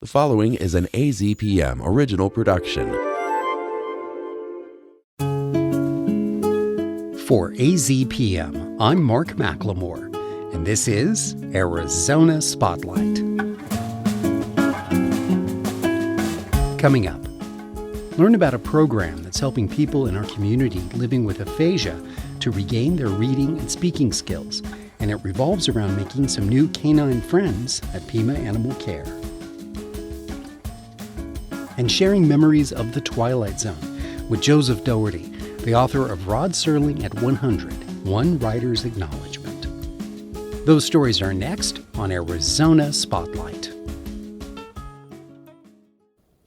The following is an AZPM original production. For AZPM, I'm Mark McLemore, and this is Arizona Spotlight. Coming up, learn about a program that's helping people in our community living with aphasia to regain their reading and speaking skills, and it revolves around making some new canine friends at Pima Animal Care. And sharing memories of the Twilight Zone with Joseph Dougherty, the author of Rod Serling at 100, One Writer's Acknowledgement. Those stories are next on Arizona Spotlight.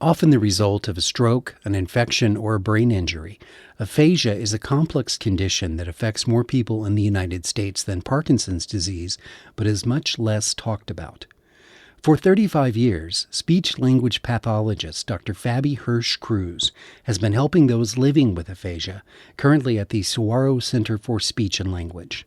Often the result of a stroke, an infection, or a brain injury, aphasia is a complex condition that affects more people in the United States than Parkinson's disease, but is much less talked about. For 35 years, speech-language pathologist Dr. Fabi Hirsch-Cruz has been helping those living with aphasia, currently at the Saguaro Center for Speech and Language.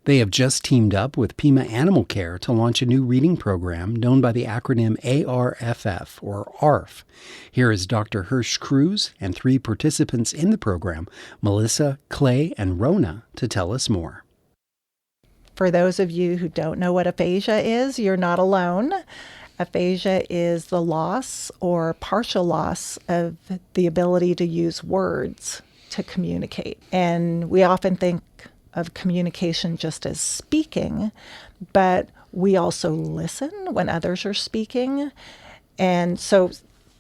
They have just teamed up with Pima Animal Care to launch a new reading program known by the acronym A.R.F.F, or A.R.F.F. Here is Dr. Hirsch-Cruz and 3 participants in the program, Melissa, Clay, and Rona, to tell us more. For those of you who don't know what aphasia is, you're not alone. Aphasia is the loss or partial loss of the ability to use words to communicate. And we often think of communication just as speaking, but we also listen when others are speaking. And so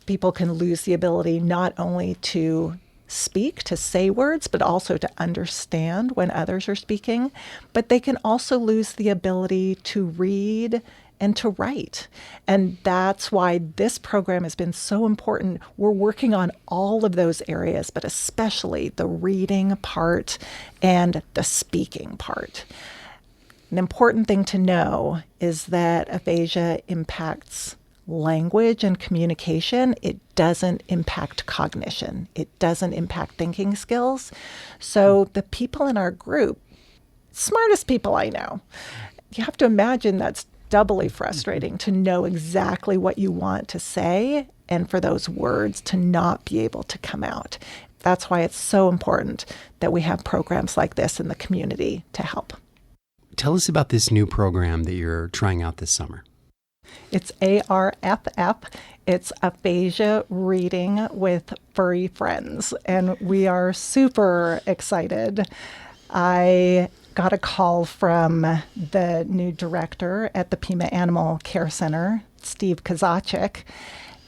people can lose the ability not only to speak, to say words, but also to understand when others are speaking. But they can also lose the ability to read and to write. And that's why this program has been so important. We're working on all of those areas, but especially the reading part and the speaking part. An important thing to know is that aphasia impacts language and communication. It doesn't impact cognition. It doesn't impact thinking skills. So the people in our group, smartest people I know, you have to imagine that's doubly frustrating to know exactly what you want to say and for those words to not be able to come out. That's why it's so important that we have programs like this in the community to help. Tell us about this new program that you're trying out this summer. It's A.R.F.F. It's aphasia reading with furry friends, and we are super excited. I got a call from the new director at the Pima Animal Care Center, Steve Kozacek,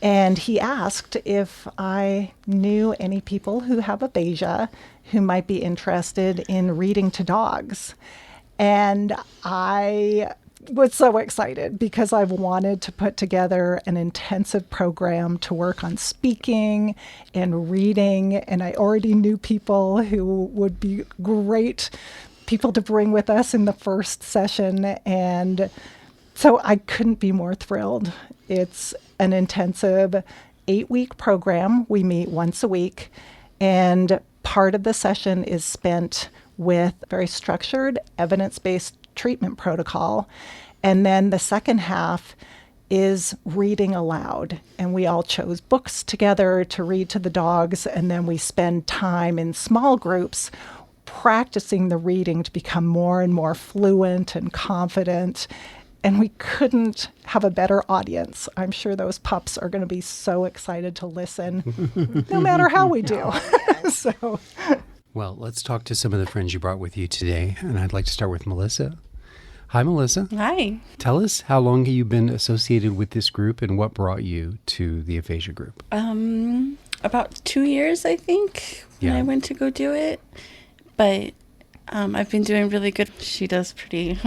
and he asked if I knew any people who have aphasia who might be interested in reading to dogs. And I was so excited because I've wanted to put together an intensive program to work on speaking and reading, and I already knew people who would be great people to bring with us in the first session, and so I couldn't be more thrilled. It's an intensive 8-week program. We meet once a week, and part of the session is spent with very structured, evidence-based treatment protocol. And then the second half is reading aloud. And we all chose books together to read to the dogs. And then we spend time in small groups practicing the reading to become more and more fluent and confident. And we couldn't have a better audience. I'm sure those pups are going to be so excited to listen, no matter how we do. So, well, let's talk to some of the friends you brought with you today. And I'd like to start with Melissa. Hi, Melissa. Hi. Tell us, how long have you been associated with this group and what brought you to the aphasia group? About 2 years, I think, when I went to go do it. But I've been doing really good. She does pretty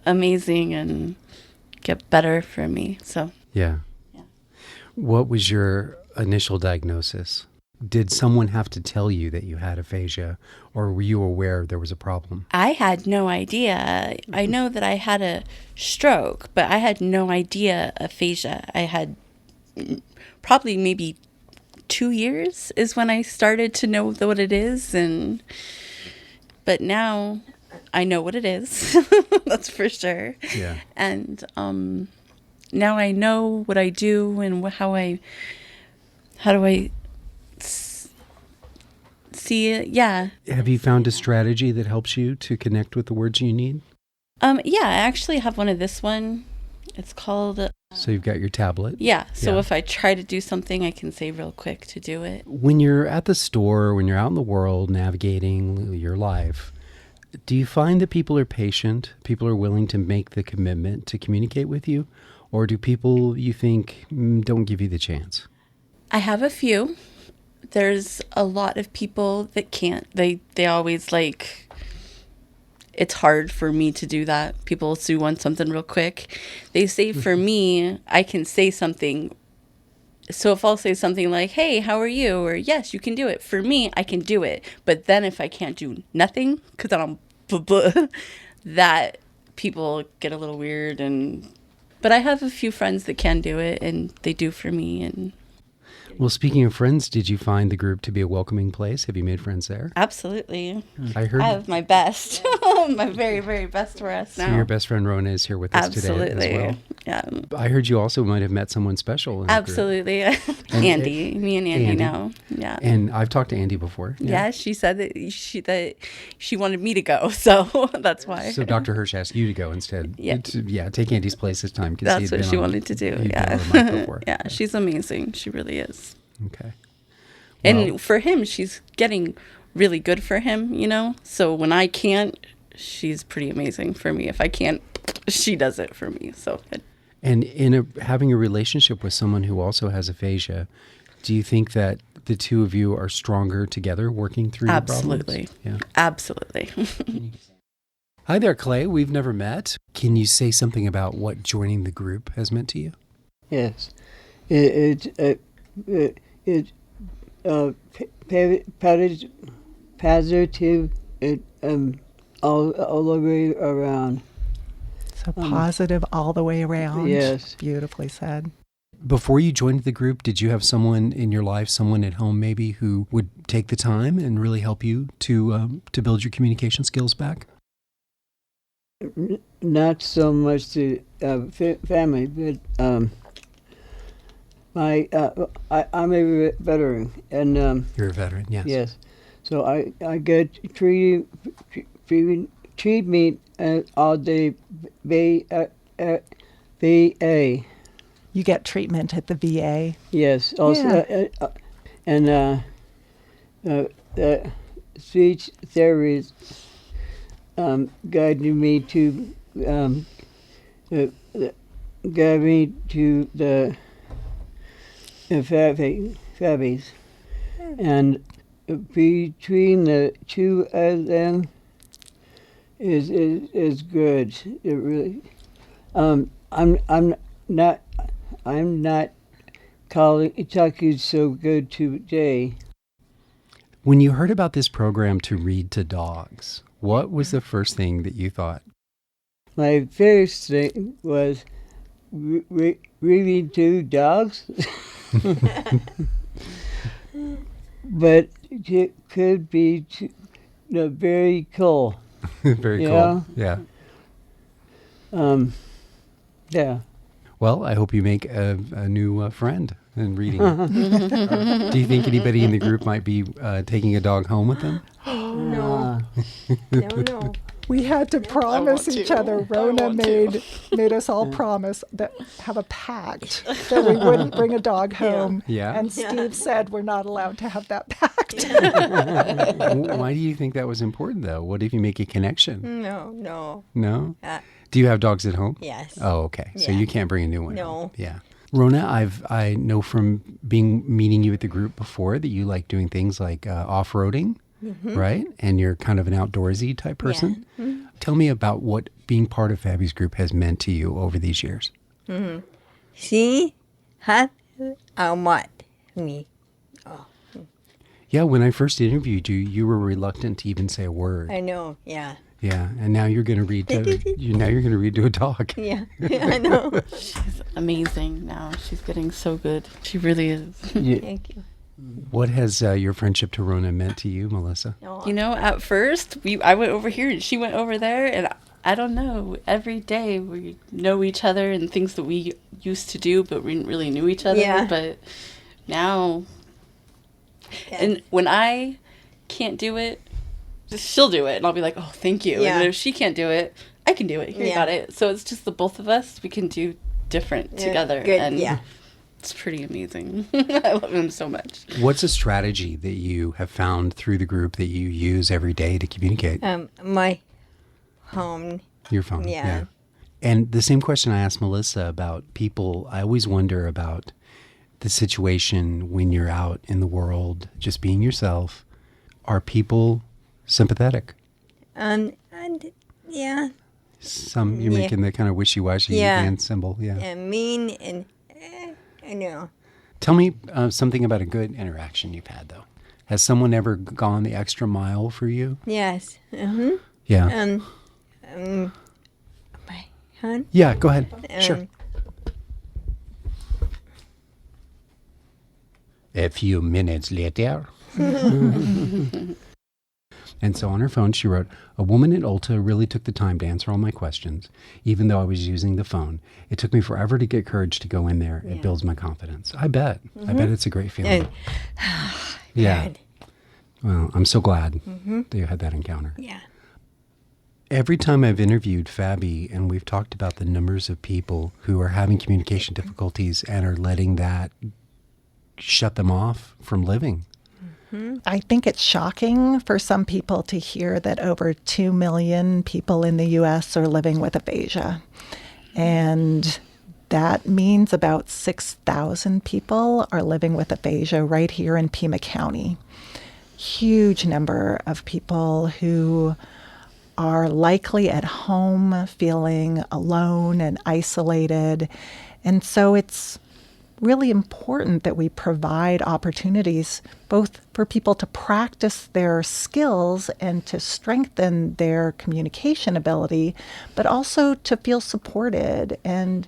amazing and get better for me. So yeah. What was your initial diagnosis? Did someone have to tell you that you had aphasia, or were you aware there was a problem? I had no idea. I know that I had a stroke, but I had no idea aphasia. I had probably maybe 2 years is when I started to know what it is, but now I know what it is. That's for sure. Yeah. And now I know what I do and how do I see it. Yeah. Have you found a strategy that helps you to connect with the words you need? Yeah, I actually have one of this one. It's called... So you've got your tablet. Yeah. So Yeah. if I try to do something, I can say real quick to do it. When you're at the store, when you're out in the world navigating your life, do you find that people are patient? People are willing to make the commitment to communicate with you? Or do people you think don't give you the chance? I have a few. There's a lot of people that can't. They always like... It's hard for me to do that. People do want something real quick. They say for me, I can say something. So if I'll say something like, hey, how are you? Or yes, you can do it. For me, I can do it. But then if I can't do nothing, because I'm that people get a little weird. But I have a few friends that can do it, and they do for me. And Well, speaking of friends, did you find the group to be a welcoming place? Have you made friends there? absolutely. I heard I have my best, my very, very best for us now. so your best friend Rona is here with us Absolutely. today as well. Yeah. I heard you also might have met someone special in the group. Absolutely. Andy. Me and Andy, Andy. now. Yeah. And I've talked to Andy before. Yeah, she said that she wanted me to go, so that's why. So Dr. Hirsch asked you to go instead. Yeah. Take Andy's place this time. 'Cause That's he'd what been she on- wanted to do. he'd been Yeah. on the mic before. Yeah, she's amazing. She really is. Okay. And for him, she's getting really good for him, you know? So when I can't, she's pretty amazing for me. If I can't, she does it for me. So And having a relationship with someone who also has aphasia, do you think that the two of you are stronger together working through your problems? absolutely. Yeah. Absolutely. Hi there, Clay. We've never met. Can you say something about what joining the group has meant to you? Yes, it's positive all the way around. So positive all the way around. Yes. Beautifully said. Before you joined the group, did you have someone in your life, someone at home maybe, who would take the time and really help you to build your communication skills back? Not so much to family, but I'm a veteran, and You're a veteran, yes. yes, so I get treatment all day VA. You get treatment at the VA. Yes, also, and speech therapies guided me to the Fabbies, and between the two of them is good. It really. I'm not talking so good today. When you heard about this program to read to dogs, what was the first thing that you thought? My first thing was reading to dogs, but it could be very cool. Very Yeah. cool. Yeah. Yeah. Well, I hope you make a new friend in reading. Do you think anybody in the group might be taking a dog home with them? No. No. We had to promise want each to. other. I Rona want to. made us all promise that have a pact that we wouldn't bring a dog home. Yeah. And Steve said we're not allowed to have that pact. Why do you think that was important, though? What if you make a connection? No. No? Do you have dogs at home? Yes. Oh, okay. So Yeah. you can't bring a new one. No. home. Yeah. Rona, I know from meeting you at the group before that you like doing things like off-roading, right? And you're kind of an outdoorsy type person. Tell me about what being part of Fabi's group has meant to you over these years. She had a what? Me. Yeah, when I first interviewed you, you were reluctant to even say a word. I know. Yeah. Yeah, and now you're going to read to a dog. Yeah. I know. She's amazing now. She's getting so good. She really is. Thank you. What has your friendship to Rona meant to you, Melissa? Oh, You know, at first, I went over here and she went over there, and I don't know. Every day we know each other and things that we used to do, but we didn't really knew each other. Yeah. But now, Yeah. and when I can't do it, she'll do it, and I'll be like, "Oh, thank you." Yeah. And if she can't do it, I can do it. Here, you Yeah. got it. So it's just the both of us. We can do different together, Good. and Yeah. it's pretty amazing. I love him so much. What's a strategy that you have found through the group that you use every day to communicate? My home. Your phone. Yeah. And the same question I asked Melissa about people. I always wonder about the situation when you're out in the world, just being yourself. Are people sympathetic? And yeah. Some you're Yeah. making the kind of wishy-washy Yeah. hand symbol. Yeah. And mean and I know. Tell me something about a good interaction you've had, though. Has someone ever gone the extra mile for you? Yes. Yeah. My hon. Yeah, go ahead. Sure. A few minutes later. And so on her phone, she wrote, "A woman at Ulta really took the time to answer all my questions, even though I was using the phone. It took me forever to get courage to go in there. It builds my confidence." I bet. I bet it's a great feeling. Yeah. Good. Well, I'm so glad that you had that encounter. Yeah. Every time I've interviewed Fabi and we've talked about the numbers of people who are having communication difficulties and are letting that shut them off from living. I think it's shocking for some people to hear that over 2 million people in the U.S. are living with aphasia. And that means about 6,000 people are living with aphasia right here in Pima County. Huge number of people who are likely at home feeling alone and isolated. And so it's really important that we provide opportunities both for people to practice their skills and to strengthen their communication ability, but also to feel supported and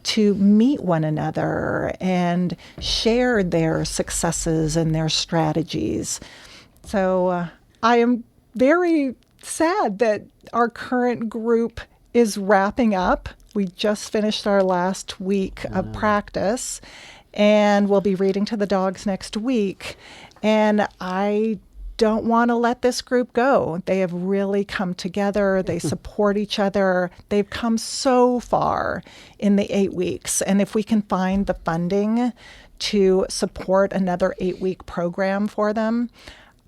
to meet one another and share their successes and their strategies. So I am very sad that our current group is wrapping up. We just finished our last week of practice, and we'll be reading to the dogs next week. And I don't want to let this group go. They have really come together. They support each other. They've come so far in the 8 weeks. And if we can find the funding to support another 8-week program for them,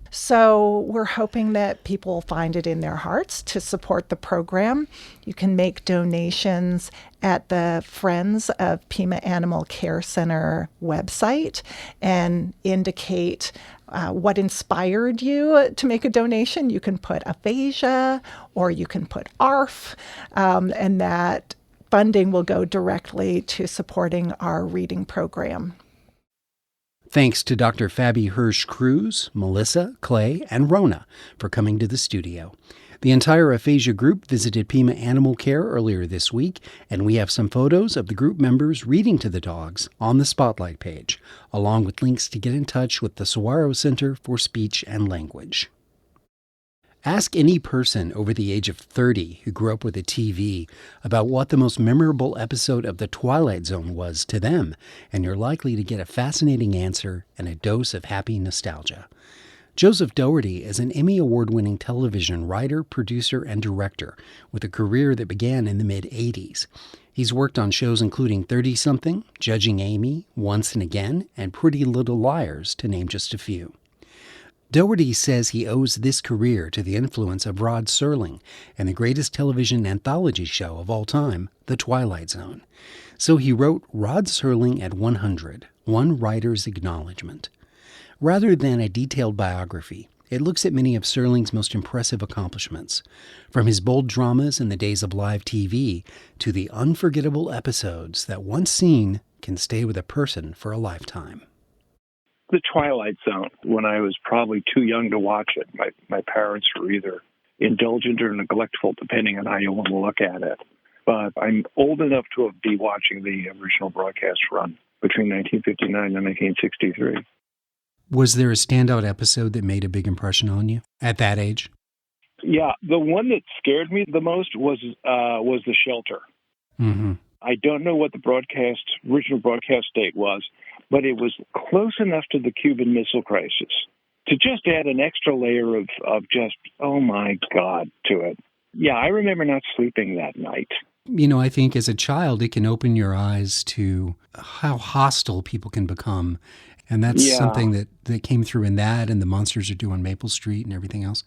so we're hoping that people will find it in their hearts to support the program. You can make donations at the Friends of Pima Animal Care Center website and indicate what inspired you to make a donation. You can put aphasia or you can put A.R.F.F, and that funding will go directly to supporting our reading program. Thanks to Dr. Fabi Hirsch-Cruz, Melissa, Clay, and Rona for coming to the studio. The entire aphasia group visited Pima Animal Care earlier this week, and we have some photos of the group members reading to the dogs on the Spotlight page, along with links to get in touch with the Saguaro Center for Speech and Language. Ask any person over the age of 30 who grew up with a TV about what the most memorable episode of The Twilight Zone was to them, and you're likely to get a fascinating answer and a dose of happy nostalgia. Joseph Dougherty is an Emmy Award-winning television writer, producer, and director with a career that began in the mid-'80s. He's worked on shows including 30-something, Judging Amy, Once and Again, and Pretty Little Liars, to name just a few. Dougherty says he owes this career to the influence of Rod Serling and the greatest television anthology show of all time, The Twilight Zone. So he wrote Rod Serling at 100, One Writer's Acknowledgement. Rather than a detailed biography, it looks at many of Serling's most impressive accomplishments, from his bold dramas in the days of live TV to the unforgettable episodes that once seen can stay with a person for a lifetime. The Twilight Zone, when I was probably too young to watch it. My parents were either indulgent or neglectful, depending on how you want to look at it. But I'm old enough to be watching the original broadcast run between 1959 and 1963. Was there a standout episode that made a big impression on you at that age? Yeah, the one that scared me the most was The Shelter. Mm-hmm. I don't know what the original broadcast date was, but it was close enough to the Cuban Missile Crisis to just add an extra layer of just, oh my God, to it. Yeah, I remember not sleeping that night. You know, I think as a child, it can open your eyes to how hostile people can become. And that's something that came through in that and The Monsters Are Due on Maple Street and everything else.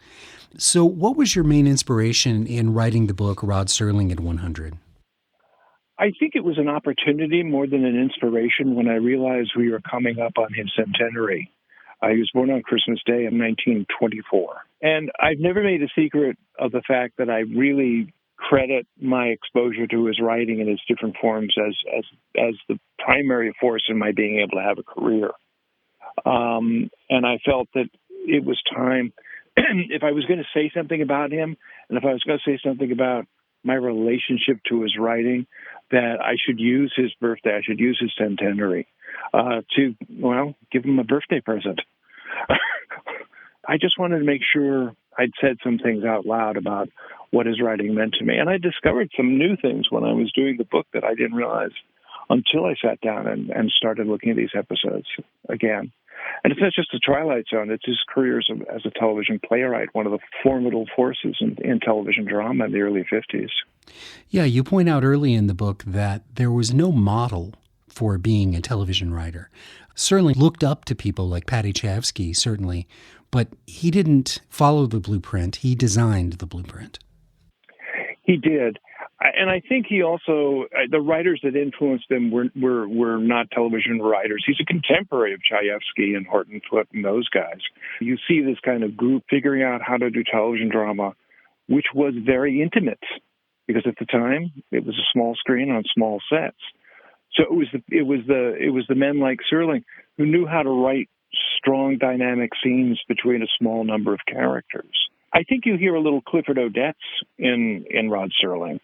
So what was your main inspiration in writing the book Rod Serling at 100? I think it was an opportunity more than an inspiration when I realized we were coming up on his centenary. He was born on Christmas Day in 1924. And I've never made a secret of the fact that I really credit my exposure to his writing in its different forms as the primary force in my being able to have a career. And I felt that it was time, if I was going to say something about him, and if I was going to say something about my relationship to his writing, that I should use his birthday, I should use his centenary to, give him a birthday present. I just wanted to make sure I'd said some things out loud about what his writing meant to me. And I discovered some new things when I was doing the book that I didn't realize until I sat down and started looking at these episodes again. And it's not just the Twilight Zone, it's his career as a television playwright, one of the formidable forces in television drama in the early 50s. Yeah, you point out early in the book that there was no model for being a television writer. Serling looked up to people like Paddy Chayefsky, certainly, but he didn't follow the blueprint. He designed the blueprint. He did. And I think he also, the writers that influenced him were not television writers. He's a contemporary of Chayefsky and Horton Foote and those guys. You see this kind of group figuring out how to do television drama, which was very intimate, because at the time it was a small screen on small sets. So it was the men like Serling who knew how to write strong dynamic scenes between a small number of characters. I think you hear a little Clifford Odets in Rod Serling.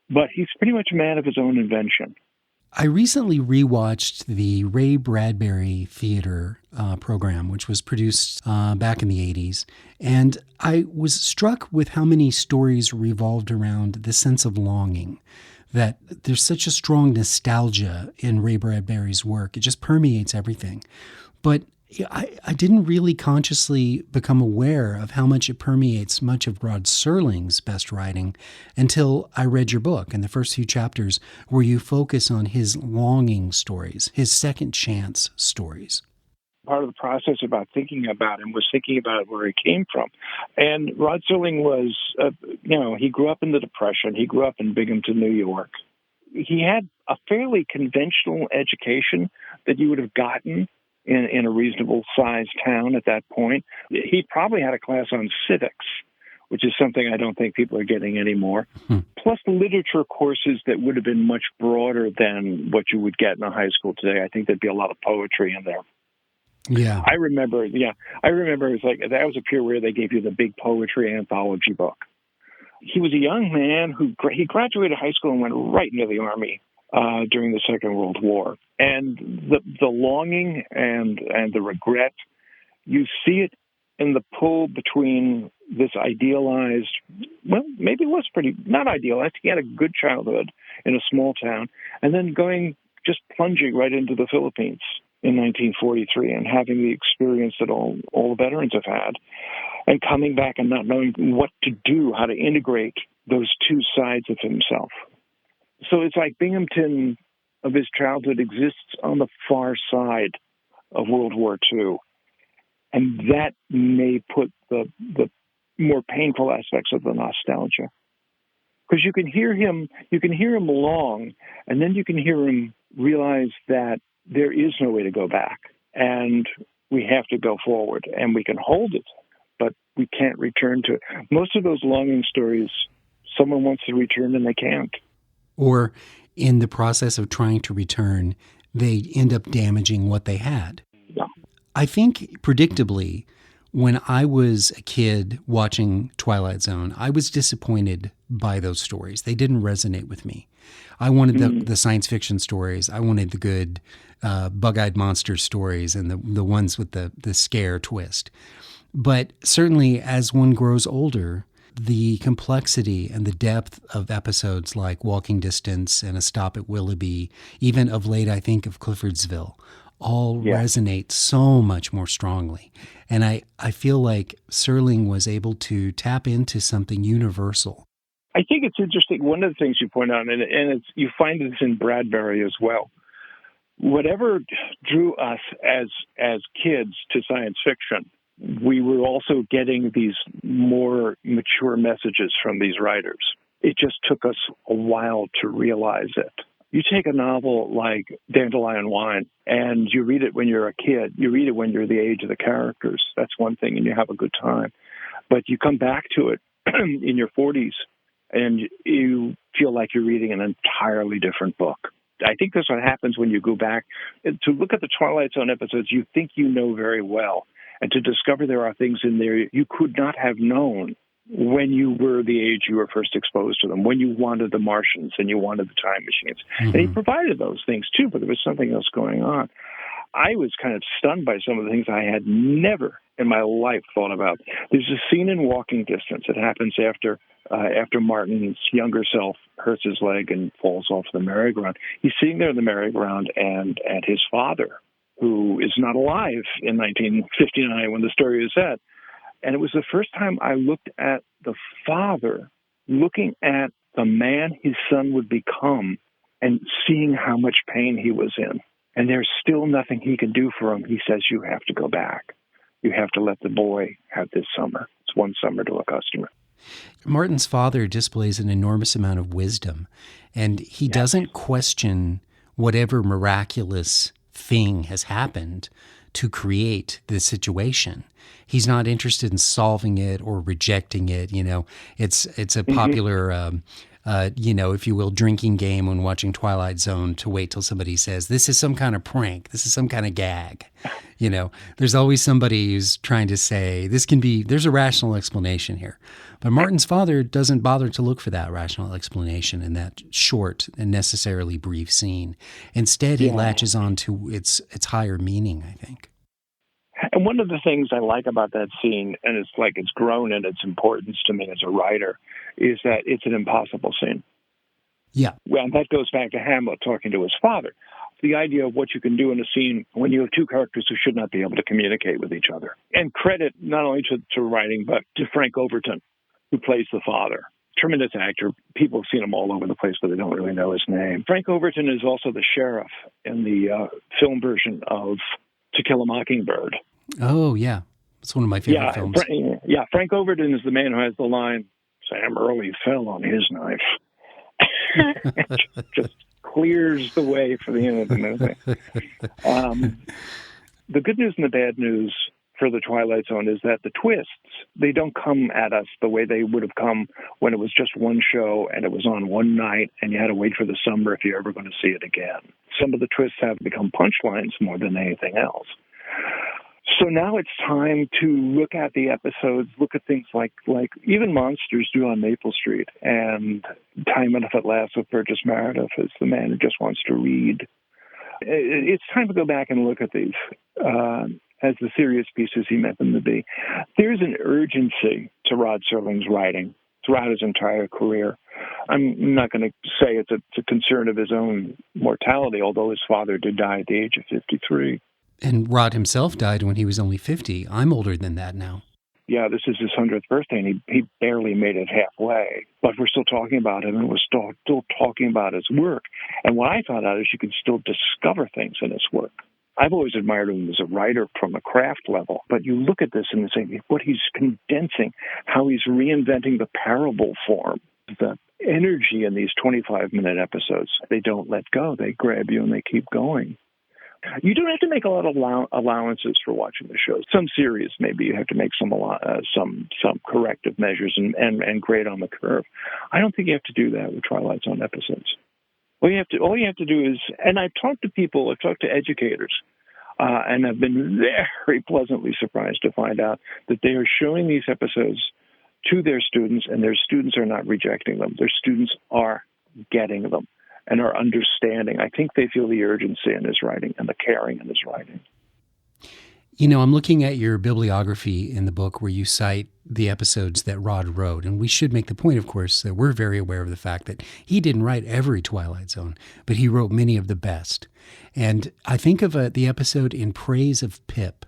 But he's pretty much a man of his own invention. I recently rewatched the Ray Bradbury Theater program, which was produced back in the 80s. And I was struck with how many stories revolved around the sense of longing, that there's such a strong nostalgia in Ray Bradbury's work. It just permeates everything. But I didn't really consciously become aware of how much it permeates much of Rod Serling's best writing until I read your book and the first few chapters where you focus on his longing stories, his second chance stories. Part of the process about thinking about him was thinking about where he came from. And Rod Serling was, he grew up in the Depression. He grew up in Binghamton, New York. He had a fairly conventional education that you would have gotten in a reasonable-sized town at that point. He probably had a class on civics, which is something I don't think people are getting anymore, plus literature courses that would have been much broader than what you would get in a high school today. I think there'd be a lot of poetry in there. Yeah. I remember it was like, that was a period where they gave you the big poetry anthology book. He was a young man he graduated high school and went right into the Army during the Second World War. And the longing and the regret, you see it in the pull between this idealized, maybe it was not idealized. He had a good childhood in a small town, and then just plunging right into the Philippines in 1943 and having the experience that all the veterans have had, and coming back and not knowing what to do, how to integrate those two sides of himself. So it's like Binghamton of his childhood exists on the far side of World War II. And that may put the more painful aspects of the nostalgia. Because you can hear him long, and then you can hear him realize that there is no way to go back. And we have to go forward, and we can hold it, but we can't return to it. Most of those longing stories, someone wants to return and they can't. Or in the process of trying to return, they end up damaging what they had. Yeah. I think, predictably, when I was a kid watching Twilight Zone, I was disappointed by those stories. They didn't resonate with me. I wanted the science fiction stories. I wanted the good bug-eyed monster stories and the ones with the scare twist. But certainly as one grows older, the complexity and the depth of episodes like Walking Distance and A Stop at Willoughby, even of late I think of Cliffordsville, all resonate so much more strongly. And I feel like Serling was able to tap into something universal. I think it's interesting. One of the things you point out, and you find this in Bradbury as well. Whatever drew us as kids to science fiction, we were also getting these more mature messages from these writers. It just took us a while to realize it. You take a novel like Dandelion Wine, and you read it when you're a kid. You read it when you're the age of the characters. That's one thing, and you have a good time. But you come back to it in your 40s, and you feel like you're reading an entirely different book. I think that's what happens when you go back to look at the Twilight Zone episodes you think you know very well, and to discover there are things in there you could not have known when you were the age you were first exposed to them, when you wanted the Martians and you wanted the time machines. Mm-hmm. And he provided those things too, but there was something else going on. I was kind of stunned by some of the things I had never in my life thought about. There's a scene in Walking Distance that happens after Martin's younger self hurts his leg and falls off the merry-go-round. He's sitting there in the merry-go-round, and his father, who is not alive in 1959 when the story is set. And it was the first time I looked at the father looking at the man his son would become and seeing how much pain he was in. And there's still nothing he can do for him. He says, you have to go back. You have to let the boy have this summer. It's one summer to a customer. Martin's father displays an enormous amount of wisdom, and he doesn't question whatever miraculous thing has happened to create this situation. He's not interested in solving it or rejecting it. You know, it's a popular, if you will, drinking game when watching Twilight Zone to wait till somebody says, this is some kind of prank. This is some kind of gag. You know, there's always somebody who's trying to say, there's a rational explanation here. But Martin's father doesn't bother to look for that rational explanation in that short and necessarily brief scene. Instead, he latches on to its higher meaning, I think. And one of the things I like about that scene, and it's like it's grown in its importance to me as a writer, is that it's an impossible scene. Yeah. Well, that goes back to Hamlet talking to his father. The idea of what you can do in a scene when you have two characters who should not be able to communicate with each other. And credit not only to writing, but to Frank Overton, who plays the father. Tremendous actor. People have seen him all over the place, but they don't really know his name. Frank Overton is also the sheriff in the film version of To Kill a Mockingbird. Oh, yeah. It's one of my favorite films. Frank Overton is the man who has the line, Sam Early fell on his knife. Just clears the way for the end of the movie. The good news and the bad news for the Twilight Zone is that the twists, they don't come at us the way they would have come when it was just one show and it was on one night and you had to wait for the summer if you're ever going to see it again. Some of the twists have become punchlines more than anything else. So now it's time to look at the episodes, look at things like even Monsters do on Maple Street, and Time Enough at Last with Burgess Meredith is the man who just wants to read. It's time to go back and look at these as the serious pieces he meant them to be. There's an urgency to Rod Serling's writing throughout his entire career. I'm not going to say it's a concern of his own mortality, although his father did die at the age of 53. And Rod himself died when he was only 50. I'm older than that now. Yeah, this is his 100th birthday, and he barely made it halfway. But we're still talking about him, and we're still talking about his work. And what I found out is you can still discover things in his work. I've always admired him as a writer from a craft level, but you look at this and you say, what he's condensing, how he's reinventing the parable form, the energy in these 25-minute episodes. They don't let go. They grab you and they keep going. You don't have to make a lot of allowances for watching the show. Some series, maybe you have to make some corrective measures and grade on the curve. I don't think you have to do that with Twilight Zone episodes. All you have to do is, and I've talked to educators, and I've been very pleasantly surprised to find out that they are showing these episodes to their students, and their students are not rejecting them. Their students are getting them and are understanding. I think they feel the urgency in his writing and the caring in his writing. You know, I'm looking at your bibliography in the book where you cite the episodes that Rod wrote. And we should make the point, of course, that we're very aware of the fact that he didn't write every Twilight Zone, but he wrote many of the best. And I think of the episode In Praise of Pip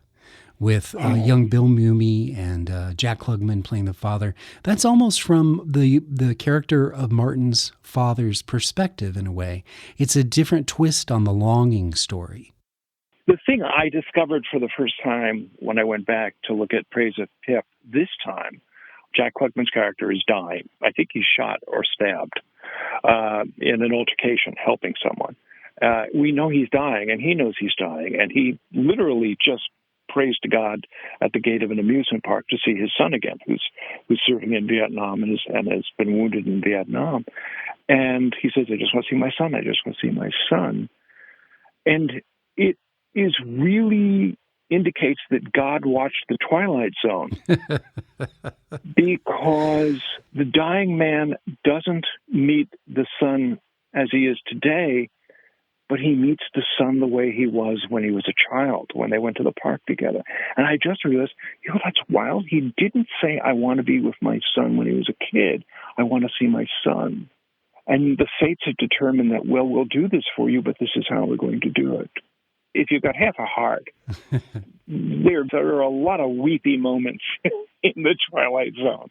with young Bill Mumy and Jack Klugman playing the father. That's almost from the character of Martin's father's perspective in a way. It's a different twist on the longing story. The thing I discovered for the first time when I went back to look at Praise of Pip this time, Jack Klugman's character is dying. I think he's shot or stabbed in an altercation helping someone. We know he's dying, and he knows he's dying, and he literally just prays to God at the gate of an amusement park to see his son again, who's serving in Vietnam and has been wounded in Vietnam. And he says, I just want to see my son. I just want to see my son. And it is really indicates that God watched the Twilight Zone because the dying man doesn't meet the son as he is today, but he meets the son the way he was when he was a child, when they went to the park together. And I just realized, that's wild. He didn't say, I want to be with my son when he was a kid. I want to see my son. And the fates have determined that, well, we'll do this for you, but this is how we're going to do it. If you've got half a heart, there are a lot of weepy moments in the Twilight Zone.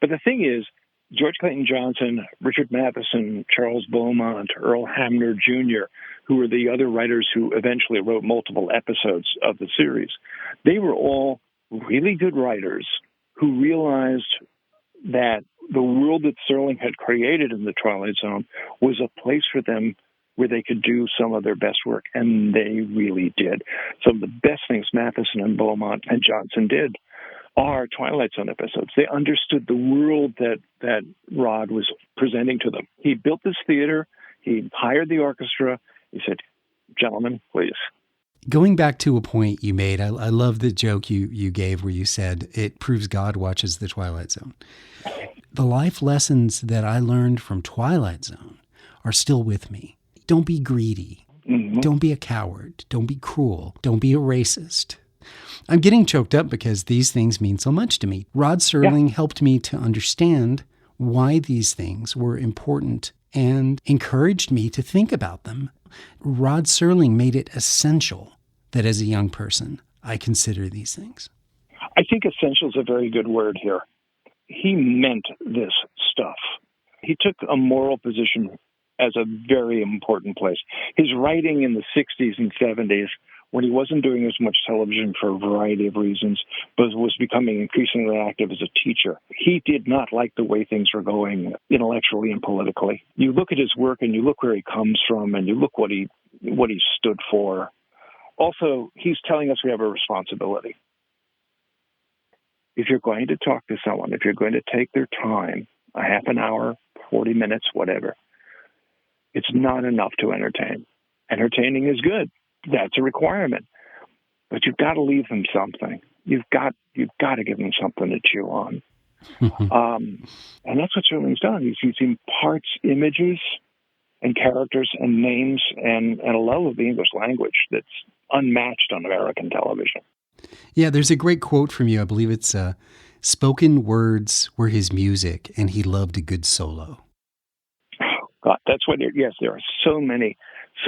But the thing is, George Clayton Johnson, Richard Matheson, Charles Beaumont, Earl Hamner Jr., who were the other writers who eventually wrote multiple episodes of the series, they were all really good writers who realized that the world that Serling had created in the Twilight Zone was a place for them where they could do some of their best work, and they really did. Some of the best things Matheson and Beaumont and Johnson did are Twilight Zone episodes. They understood the world that Rod was presenting to them. He built this theater. He hired the orchestra. He said, gentlemen, please. Going back to a point you made, I love the joke you gave where you said, it proves God watches the Twilight Zone. The life lessons that I learned from Twilight Zone are still with me. Don't be greedy. Mm-hmm. Don't be a coward. Don't be cruel. Don't be a racist. I'm getting choked up because these things mean so much to me. Rod Serling helped me to understand why these things were important and encouraged me to think about them. Rod Serling made it essential that as a young person, I consider these things. I think essential is a very good word here. He meant this stuff. He took a moral position as a very important place. His writing in the 60s and 70s, when he wasn't doing as much television for a variety of reasons, but was becoming increasingly active as a teacher, he did not like the way things were going intellectually and politically. You look at his work and you look where he comes from and you look what he stood for. Also, he's telling us we have a responsibility. If you're going to talk to someone, if you're going to take their time, a half an hour, 40 minutes, whatever, it's not enough to entertain. Entertaining is good. That's a requirement. But you've got to leave them something. You've got to give them something to chew on. And that's what Serling's done. He's imparts images and characters and names and a love of the English language that's unmatched on American television. Yeah, there's a great quote from you. I believe it's spoken words were his music, and he loved a good solo. God, that's what. Yes, there are so many.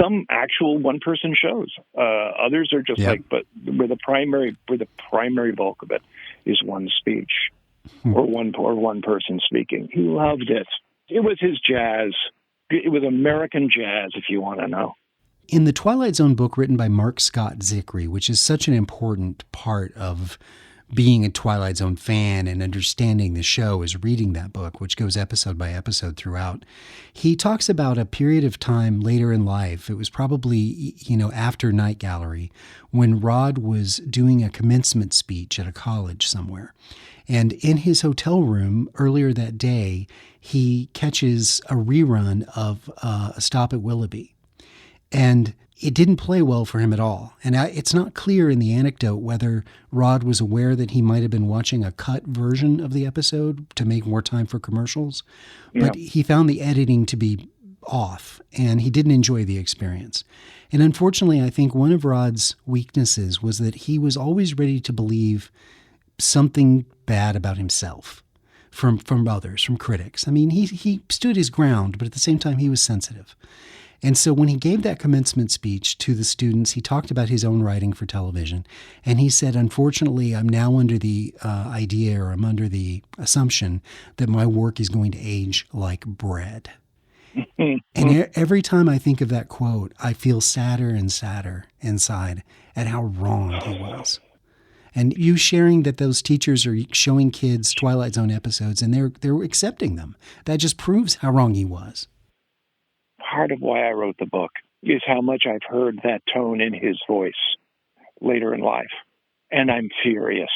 Some actual one-person shows. Others are just but where the primary bulk of it is one speech or one person speaking. He loved it. It was his jazz. It was American jazz, if you want to know. In the Twilight Zone book written by Mark Scott Zickrey, which is such an important part of being a Twilight Zone fan and understanding the show is reading that book, which goes episode by episode throughout. He talks about a period of time later in life. It was probably, after Night Gallery, when Rod was doing a commencement speech at a college somewhere. And in his hotel room earlier that day, he catches a rerun of A Stop at Willoughby. And it didn't play well for him at all. And it's not clear in the anecdote whether Rod was aware that he might have been watching a cut version of the episode to make more time for commercials. But he found the editing to be off, and he didn't enjoy the experience. And unfortunately, I think one of Rod's weaknesses was that he was always ready to believe something bad about himself from others, from critics. I mean, he stood his ground, but at the same time, he was sensitive. And so when he gave that commencement speech to the students, he talked about his own writing for television. And he said, unfortunately, I'm now under the idea, or I'm under the assumption that my work is going to age like bread. And every time I think of that quote, I feel sadder and sadder inside at how wrong he was. And you sharing that those teachers are showing kids Twilight Zone episodes and they're accepting them. That just proves how wrong he was. Part of why I wrote the book is how much I've heard that tone in his voice later in life, and I'm furious.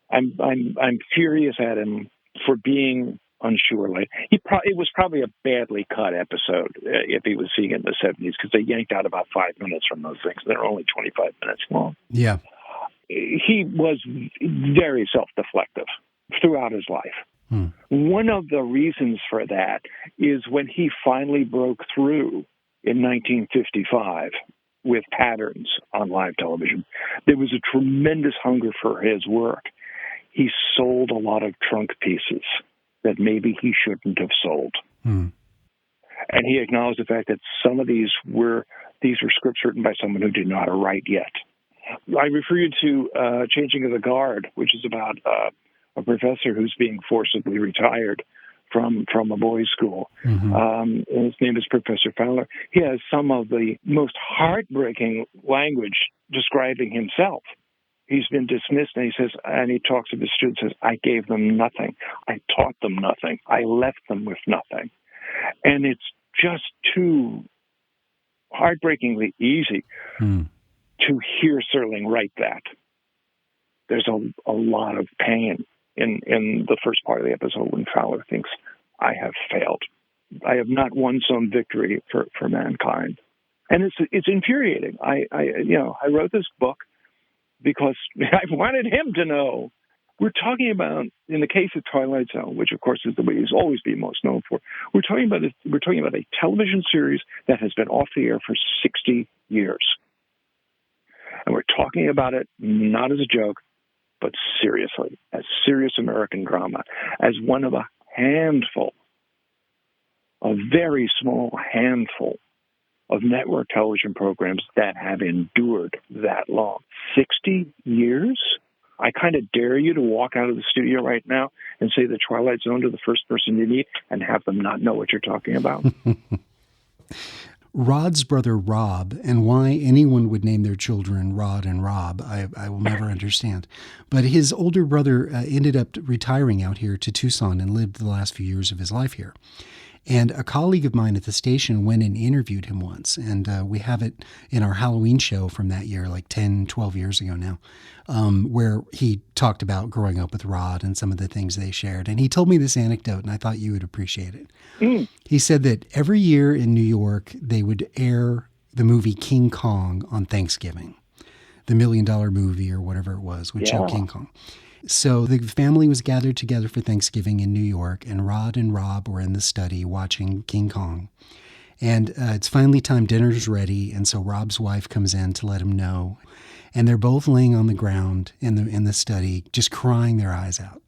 I'm furious at him for being unsure. Like it was probably a badly cut episode if he was seeing it in the 70s, because they yanked out about 5 minutes from those things. They're only 25 minutes long. Yeah, he was very self-deflective throughout his life. One of the reasons for that is when he finally broke through in 1955 with Patterns on live television, there was a tremendous hunger for his work. He sold a lot of trunk pieces that maybe he shouldn't have sold. And he acknowledged the fact that some of these were scripts written by someone who didn't know how to write yet. I refer you to Changing of the Guard, which is about a professor who's being forcibly retired from a boys' school. And his name is Professor Fowler. He has some of the most heartbreaking language describing himself. He's been dismissed, and he talks to the students, says, I gave them nothing. I taught them nothing. I left them with nothing. And it's just too heartbreakingly easy to hear Serling write that. There's a lot of pain in the first part of the episode when Fowler thinks, I have failed. I have not won some victory for mankind. And it's infuriating. I wrote this book because I wanted him to know. We're talking about, in the case of Twilight Zone, which of course is the way he's always been most known for, we're talking about a television series that has been off the air for 60 years. And we're talking about it not as a joke, but seriously, as serious American drama, as one of a very small handful of network television programs that have endured that long. 60 years? I kind of dare you to walk out of the studio right now and say the Twilight Zone to the first person you meet and have them not know what you're talking about. Rod's brother Rob, and why anyone would name their children Rod and Rob, I will never understand. But his older brother ended up retiring out here to Tucson and lived the last few years of his life here. And a colleague of mine at the station went and interviewed him once. And we have it in our Halloween show from that year, like 10, 12 years ago now, where he talked about growing up with Rod and some of the things they shared. And he told me this anecdote, and I thought you would appreciate it. He said that every year in New York, they would air the movie King Kong on Thanksgiving, the $1 Million movie or whatever it was, would show King Kong. So the family was gathered together for Thanksgiving in New York, and Rod and Rob were in the study watching King Kong. And it's finally time, dinner's ready, and so Rob's wife comes in to let him know. And they're both laying on the ground in the study, just crying their eyes out.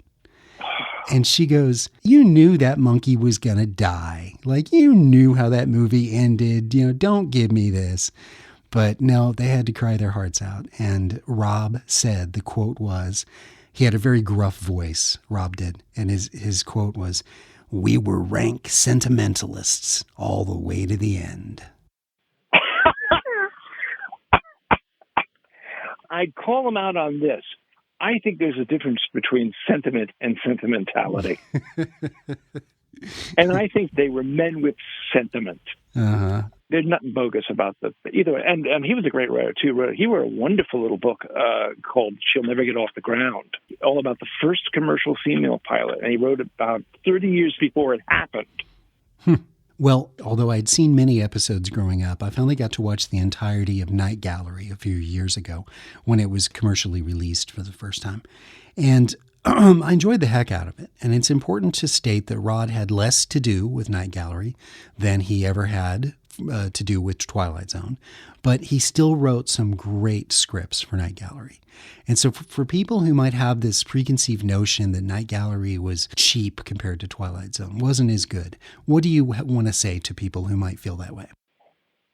And she goes, you knew that monkey was going to die. Like, you knew how that movie ended. Don't give me this. But no, they had to cry their hearts out. And Rob said, the quote was, he had a very gruff voice, Rob did. And his quote was, we were rank sentimentalists all the way to the end. I'd call him out on this. I think there's a difference between sentiment and sentimentality. And I think they were men with sentiment. There's nothing bogus about either. And he was a great writer, too. He wrote a wonderful little book called She'll Never Get Off the Ground, all about the first commercial female pilot. And he wrote it about 30 years before it happened. Well, although I'd seen many episodes growing up, I finally got to watch the entirety of Night Gallery a few years ago when it was commercially released for the first time. And I enjoyed the heck out of it. And it's important to state that Rod had less to do with Night Gallery than he ever had to do with Twilight Zone. But he still wrote some great scripts for Night Gallery. And so for people who might have this preconceived notion that Night Gallery was cheap compared to Twilight Zone, wasn't as good, what do you want to say to people who might feel that way?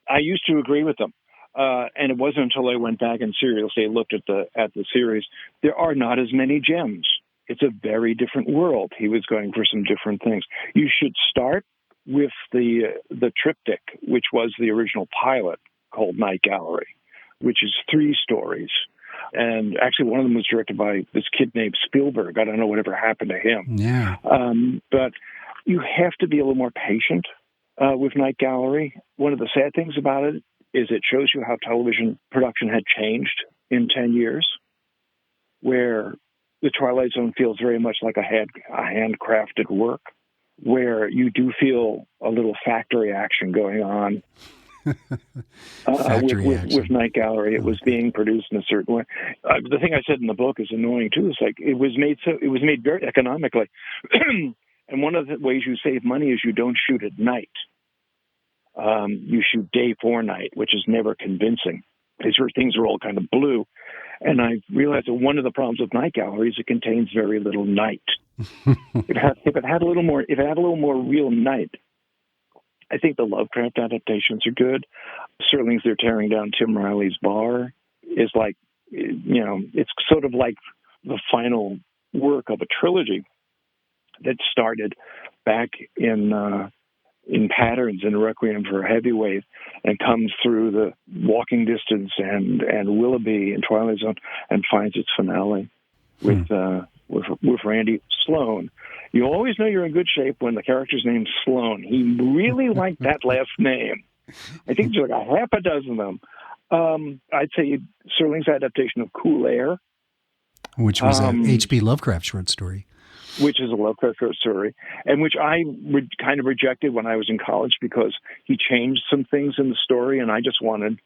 I used to agree with them. And it wasn't until I went back and seriously looked at the series. There are not as many gems. It's a very different world. He was going for some different things. You should start with the triptych, which was the original pilot called Night Gallery, which is 3 stories. And actually, one of them was directed by this kid named Spielberg. I don't know whatever happened to him. Yeah. But you have to be a little more patient with Night Gallery. One of the sad things about it is it shows you how television production had changed in 10 years, where the Twilight Zone feels very much like a handcrafted work, where you do feel a little factory action going on. With Night Gallery, it was being produced in a certain way. The thing I said in the book is annoying too. Is like it was made very economically, and one of the ways you save money is you don't shoot at night. You shoot day for night, which is never convincing. Things are all kind of blue, and I realized that one of the problems with Night Gallery is it contains very little night. If it had a little more real night. I think the Lovecraft adaptations are good. Serling's They're Tearing Down Tim Riley's Bar is like, it's sort of like the final work of a trilogy that started back in Patterns and Requiem for a Heavyweight and comes through the Walking Distance and Willoughby and Twilight Zone and finds its finale with Randy Sloane. You always know you're in good shape when the character's name's Sloane. He really liked that last name. I think there's like a half a dozen of them. I'd say Serling's adaptation of Cool Air, which was a H.P. Lovecraft short story. Which is a Lovecraft short story, and which I kind of rejected when I was in college because he changed some things in the story, and I just wanted.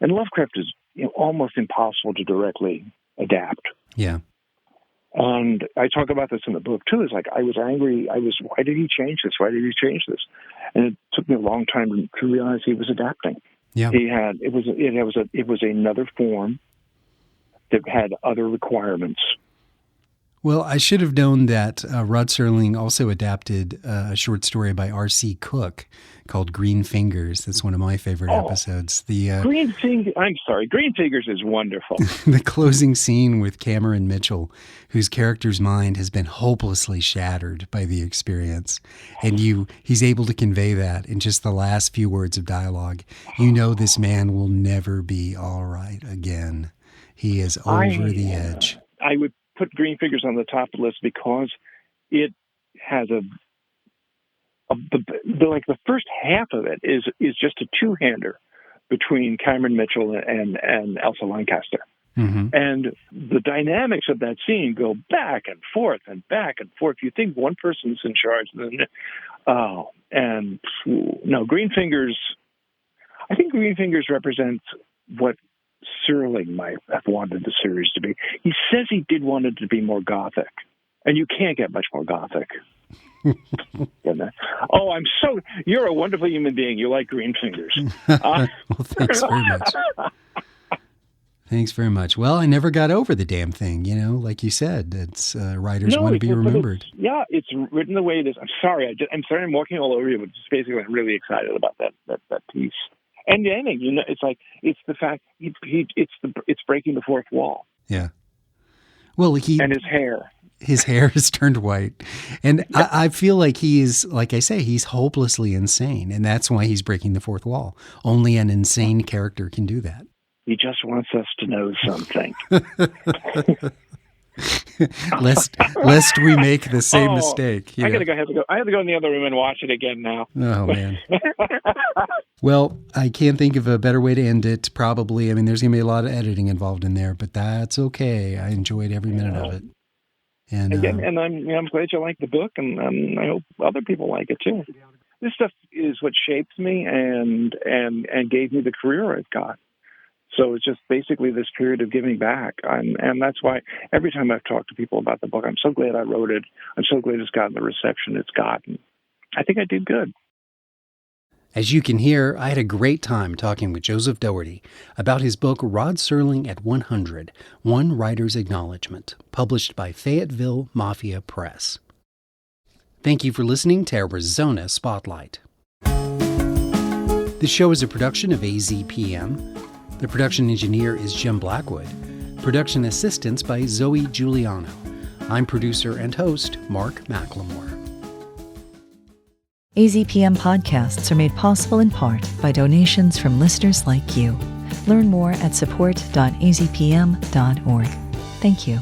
And Lovecraft is almost impossible to directly adapt. Yeah. And I talk about this in the book too. It's like I was angry. Why did he change this? Why did he change this? And it took me a long time to realize he was adapting. Yeah. It was another form that had other requirements. Well, I should have known that Rod Serling also adapted a short story by R.C. Cook called Green Fingers. That's one of my favorite episodes. Green Fingers is wonderful. The closing scene with Cameron Mitchell, whose character's mind has been hopelessly shattered by the experience. And he's able to convey that in just the last few words of dialogue. You know this man will never be all right again. He is over the edge. I would put Green Fingers on the top of the list because it has the first half of it is just a two-hander between Cameron Mitchell and Elsa Lancaster. Mm-hmm. And the dynamics of that scene go back and forth and back and forth. You think one person's in charge, Green Fingers. I think Green Fingers represents what Serling might have wanted the series to be. He says he did want it to be more gothic, and you can't get much more gothic. You're a wonderful human being. You like Green Fingers. Well, thanks very much. Thanks very much. Well, I never got over the damn thing, like you said. It's writers want to be remembered. It's written the way it is. I'm sorry. I'm walking all over you, but just basically I'm really excited about that piece. And the ending, it's the fact it's breaking the fourth wall. Yeah. Well, and his hair. His hair is turned white, and I feel like he is, like I say, he's hopelessly insane, and that's why he's breaking the fourth wall. Only an insane character can do that. He just wants us to know something. lest we make the same mistake. I have to go. I have to go in the other room and watch it again now. Oh man. Well, I can't think of a better way to end it. Probably. I mean, there's going to be a lot of editing involved in there, but that's okay. I enjoyed every minute of it. And I'm glad you like the book, and I hope other people like it too. This stuff is what shaped me and gave me the career I've got. So it's just basically this period of giving back. And that's why every time I've talked to people about the book, I'm so glad I wrote it. I'm so glad it's gotten the reception it's gotten. I think I did good. As you can hear, I had a great time talking with Joseph Dougherty about his book Rod Serling at 100, One Writer's Acknowledgement, published by Fayetteville Mafia Press. Thank you for listening to Arizona Spotlight. This show is a production of AZPM. The production engineer is Jim Blackwood. Production assistance by Zoe Giuliano. I'm producer and host Mark McLemore. AZPM podcasts are made possible in part by donations from listeners like you. Learn more at support.azpm.org. Thank you.